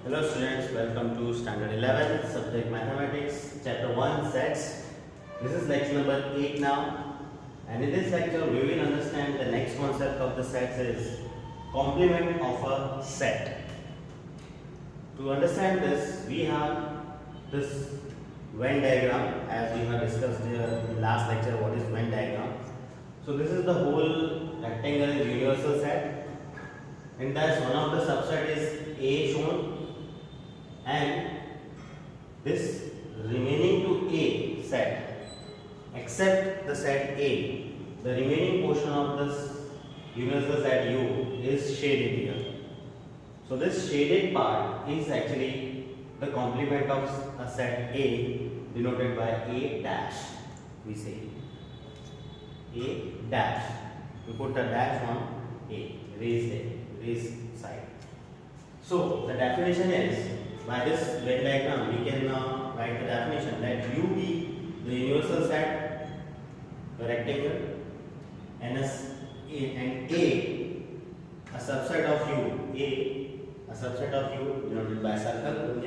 Hello students, welcome to standard 11 subject mathematics chapter 1 sets. This is lecture number 8 now, and in this lecture we will understand the next concept of the sets is complement of a set. To understand this, we have this Venn diagram as we have discussed in the last lecture. What is Venn diagram? So this is the whole rectangle is universal set, and thus one of the subset is A shown, and this remaining to A set, except the set A, the remaining portion of this universal set U is shaded here. So this shaded part is actually the complement of a set A denoted by A dash. We say A dash. We put a dash on A, raised side. So the definition is, by this Venn diagram we can write the definition that U be the universal set, the rectangle, and A a subset of U, a subset of U denoted by circle.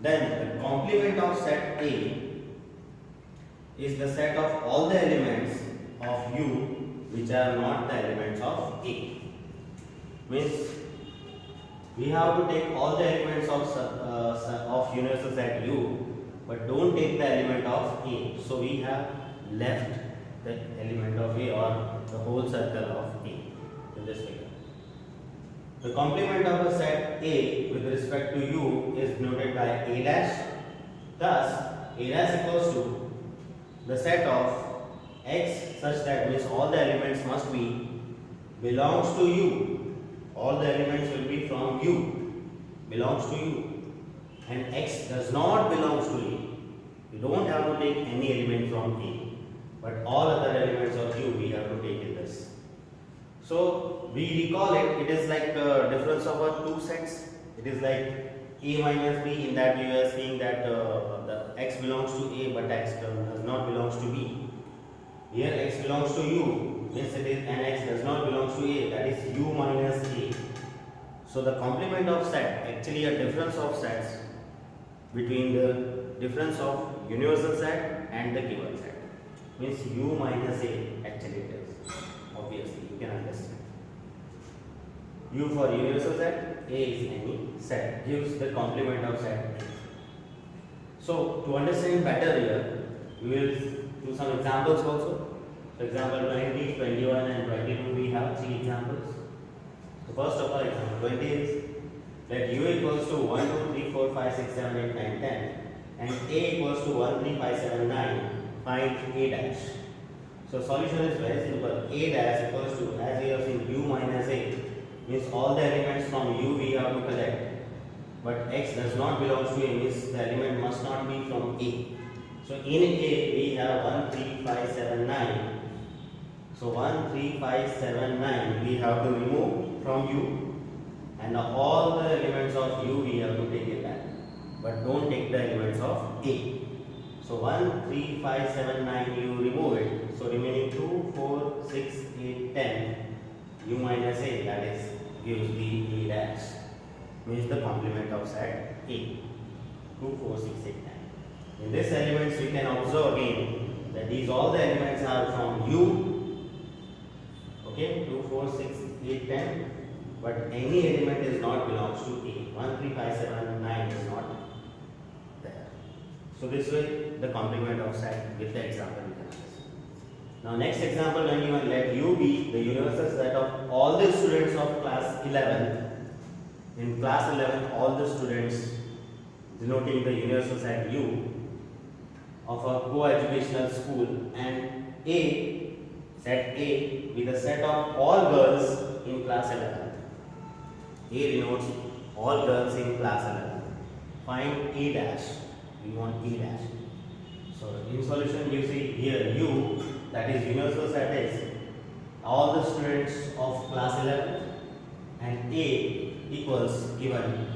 Then the complement of set A is the set of all the elements of U which are not the elements of A. Means we have to take all the elements of universal set U, but don't take the element of A. So we have left the element of A or the whole circle of A in this figure. The complement of a set A with respect to U is denoted by A dash. Thus, A dash equals to the set of X such that means all the elements must be belongs to U. All the elements will be from U, belongs to U, and X does not belongs to A. We don't have to take any element from A, but all other elements of U we have to take in this. So we recall it is like the difference of our two sets. It is like A minus B, in that we are seeing that the X belongs to A but X does not belongs to B. Here X belongs to U, means it is, and X does not belongs to A, that is U minus A. So the complement of set, actually a difference of sets between the difference of universal set and the given set, means U minus A actually it is. Obviously you can understand. U for universal set, A is any set, gives the complement of set A. So to understand better here, we will do some examples also. For example 20, 21 and 22 we have 3 examples. So first of all, example 20 is that U equals to 1, 2, 3, 4, 5, 6, 7, 8, 9, 10 and A equals to 1, 3, 5, 7, 9. Find A dash. So solution is very simple. A dash equals to, as we have seen, U minus A, means all the elements from U we have to collect, but X does not belong to A, means the element must not be from A. So in A we have 1, 3, 5, 7, 9. So 1, 3, 5, 7, 9 we have to remove from U, and all the elements of U we have to take it back, but don't take the elements of A. So 1, 3, 5, 7, 9 you remove it. So remaining 2, 4, 6, 8, 10 U minus A, that is gives the A dash, means the complement of set A. 2, 4, 6, 8, 10. In this elements we can observe again that these all the elements are from U. Okay, 2, 4, 6, 8, 10, but any element is not belongs to A. 1, 3, 5, 7, 9 is not there. So this way the complement of set with the example we can understand. Now next example 21, let U be the universal set of all the students of class 11. In class 11 all the students denoting the universal set U of a co-educational school, and A, set A with a set of all girls in class 11. A denotes all girls in class 11. Find A dash. We want A dash. So in solution you see here U, that is universal set, is all the students of class 11, and A equals given,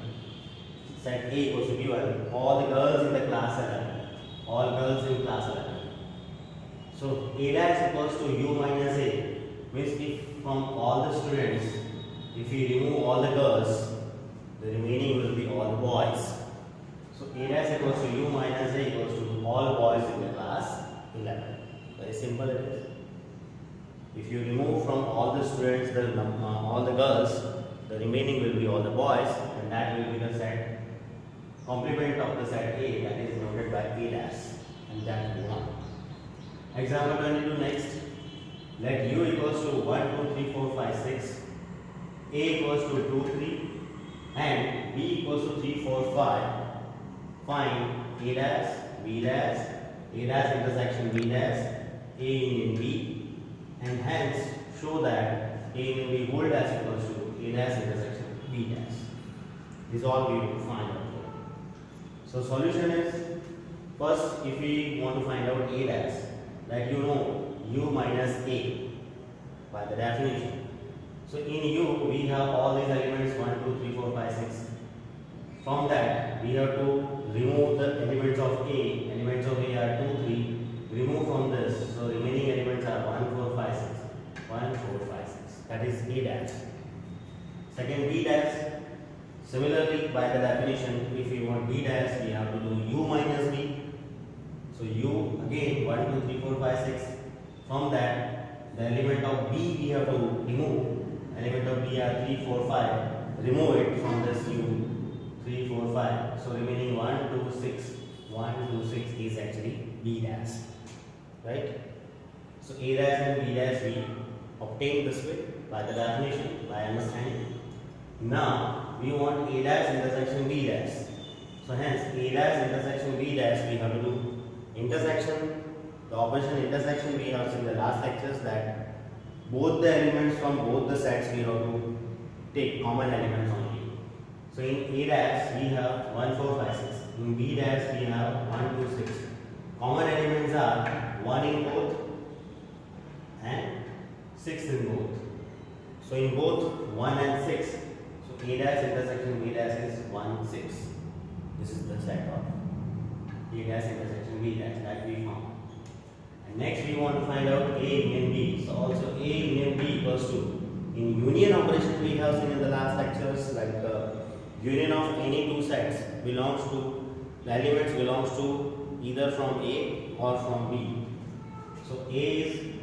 set A equals to given all the girls in the class 11, all girls in class 11. So A dash equals to U minus A, means if from all the students, if we remove all the girls, the remaining simple it is. If you remove from all the students, all the girls, the remaining will be all the boys, and that will be the set complement of the set A, that is denoted by A dash, and that will be 1. Example 22 next. Let U equals to 1, 2, 3, 4, 5, 6, A equals to 2, 3, and B equals to 3, 4, 5. Find A dash, B dash, A dash intersection B dash, A union B, and hence show that A union B whole dash equals to A dash intersection B dash. This is all we need to find out here. So solution is, first if we want to find out A dash, that you know U minus A by the definition. So in U we have all these elements 1, 2, 3, 4, 5, 6. From that we have to remove the elements of A. Elements of A are 2, 3. Remove from this. So remaining elements are 1, 4, 5, 6. 1, 4, 5, 6. That is A dash. Second B dash. Similarly, by the definition, if we want B dash, we have to do U minus B. So U again 1, 2, 3, 4, 5, 6. From that, the element of B we have to remove. Element of B are 3, 4, 5. Remove it from this U. 3, 4, 5. So remaining 1, 2, 6. 1, 2, 6 is actually B dash. Right? So A dash and B dash we obtain this way by the definition, by understanding. Now we want A dash intersection B dash. So hence A dash intersection B dash we have to do intersection. The operation intersection we have seen in the last lectures, that both the elements from both the sets we have to take common elements only. So in A dash we have 1, 4, 5, 6. In B dash we have 1, 2, 6. Common elements are 1 in both and 6 in both. So in both 1 and 6, so A dash intersection B dash is 1, 6. This is the set of A dash intersection B dash that we found. And next we want to find out A union B. So also A union B equals to, in union operation we have seen in the last lectures, like union of any two sets belongs to, the elements belongs to either from A or from B. So A is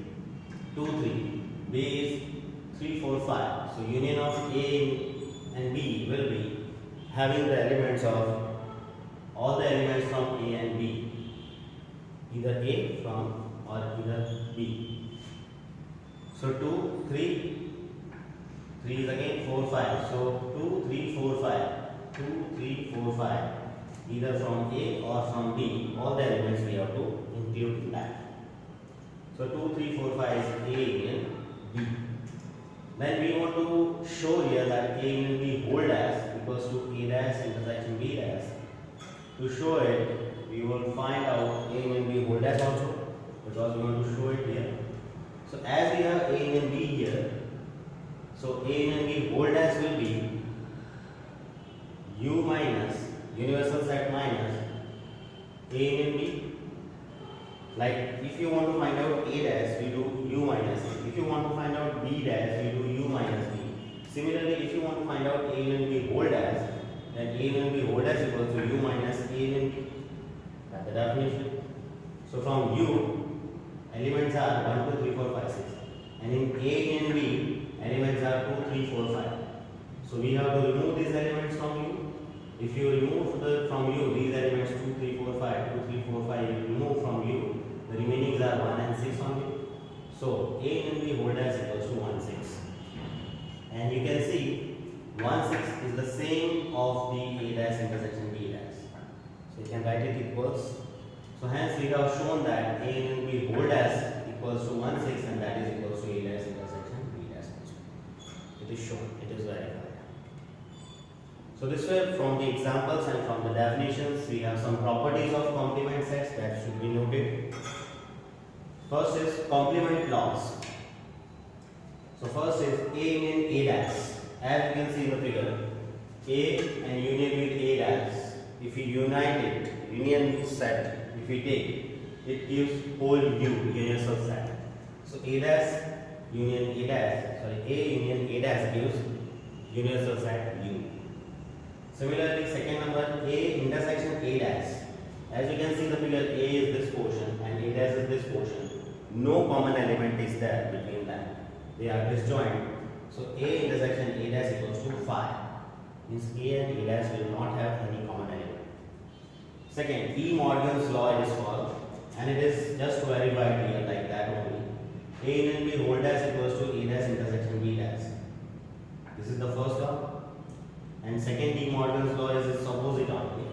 2, 3, B is 3, 4, 5. So union of A and B will be having the elements of all the elements from A and B, either A from or either B. So 2, 3, 3 is again 4, 5. So 2, 3, 4, 5. 2, 3, 4, 5. Either from A or from B. All the elements we have to include in that. So 2, 3, 4, 5 is A union B. Then we want to show here that A union B whole dash equals to A dash intersection B dash. To show it, we will find out A union B whole dash also, because we want to show it here. So as we have A union B here, so A union B whole dash will be U minus universal set minus A union B. Like if you want to find out A dash, we do U minus A. If you want to find out B dash, we do U minus B. Similarly, if you want to find out A union B whole dash, then A union B whole dash equals to U minus A union B. That's the definition. So from U, elements are 1, 2, 3, 4, 5, 6. And in A union B, elements are 2, 3, 4, 5. So we have to remove these elements from U. If you remove from U these elements 2, 3, 4, 5, 2, 3, 4, 5, you remove from U, the remainings are 1 and 6 only. So A union B whole dash equals to 1, 6. And you can see 1, 6 is the same of the A dash intersection B dash. So you can write it equals. So hence we have shown that A union B whole dash equals to 1, 6, and that is equals to A dash intersection B dash also. It is shown, it is verified. So this way, from the examples and from the definitions, we have some properties of complement sets that should be noted. First is complement laws. So first is A union A dash. As you can see in the figure, A and union with A dash. If we unite it, union set, if we take, it gives whole U, universal set. So A dash union A dash, A union A dash gives universal set U. Similarly, second number, A intersection A dash. As you can see the figure, A is this portion and A dash is this portion. no common element is there between them. They are disjoint. So A intersection A dash equals to phi. Means A and A dash will not have any common element. Second, E Morgan's law is for, and it is just verified here like that only. A and B whole dash equals to A dash intersection B dash. This is the first law. And second, De Morgan's law is its opposite only.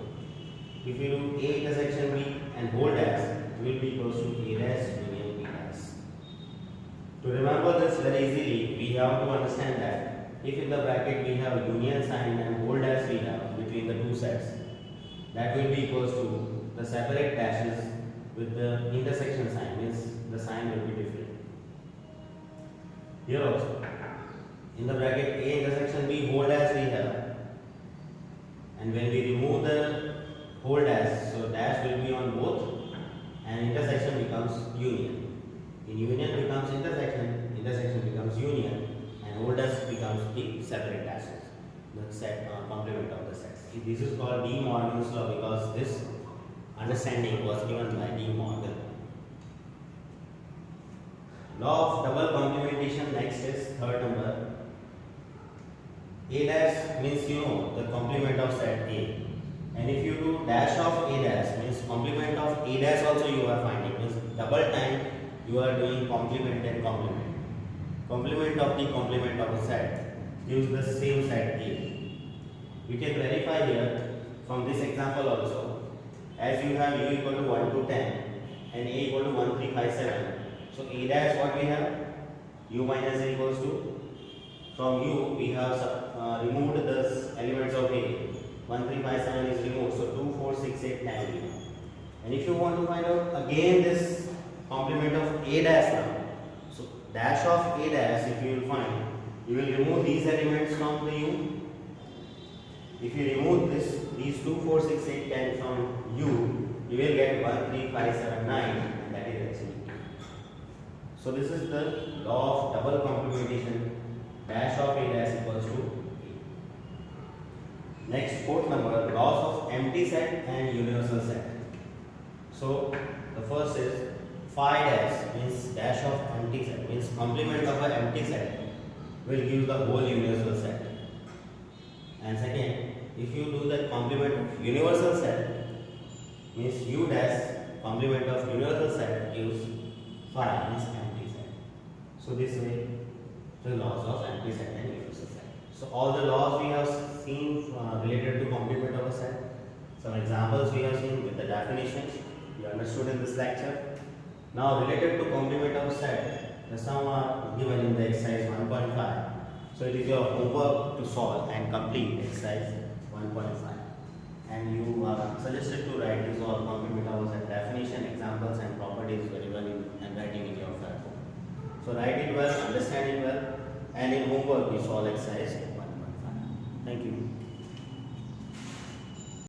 If you do A intersection B and whole dash, it will be equals to A dash union B dash. To remember this very easily, we have to understand that if in the bracket we have union sign and whole dash we have between the two sets, that will be equals to the separate dashes with the intersection sign, means the sign will be different. Here also, in the bracket A intersection B whole dash we have, and when we remove the whole dash, so dash will be on both and intersection becomes union. In union becomes intersection, intersection becomes union, and whole dash becomes the separate dashes, the set complement of the sets. This is called De Morgan's law because this understanding was given by De Morgan. Law of double complementation next is third number. A dash means you know the complement of set A, and if you do dash of A dash means complement of A dash also you are finding, means double time you are doing complement and complement. Complement of the complement of a set gives the same set A. We can verify here from this example also, as you have U equal to 1 to 10 and A equal to 1, 3, 5, 7. So A dash what we have? U minus A equals to, from U we have removed the elements of A. 1, 3, 5, 7 is removed. So 2, 4, 6, 8, 10 we have. And if you want to find out again this complement of A dash now. So dash of A dash, if you will find, you will remove these elements from the U. If you remove these 2, 4, 6, 8, 10 from U, you will get 1, 3, 5, 7, 9, and that is actually. So this is the law of double complementation. Dash of A dash equals to A. Next, fourth number, laws of empty set and universal set. So the first is phi dash means dash of empty set, means complement of an empty set will give the whole universal set. And second, if you do the complement of universal set, means U dash complement of universal set gives phi, means empty set. So this way the laws of empty set and universal set. So all the laws we have seen related to complement of a set. Some examples we have seen with the definition you understood in this lecture. Now related to complement of a set, the sum are given in the exercise 1.5. So it is your homework to solve and complete exercise 1.5. And you are suggested to write these all complement of a set definition, examples and properties very well in handwriting in your file. So write it well, understand it well, and in homework we solve exercise 1.5. Thank you.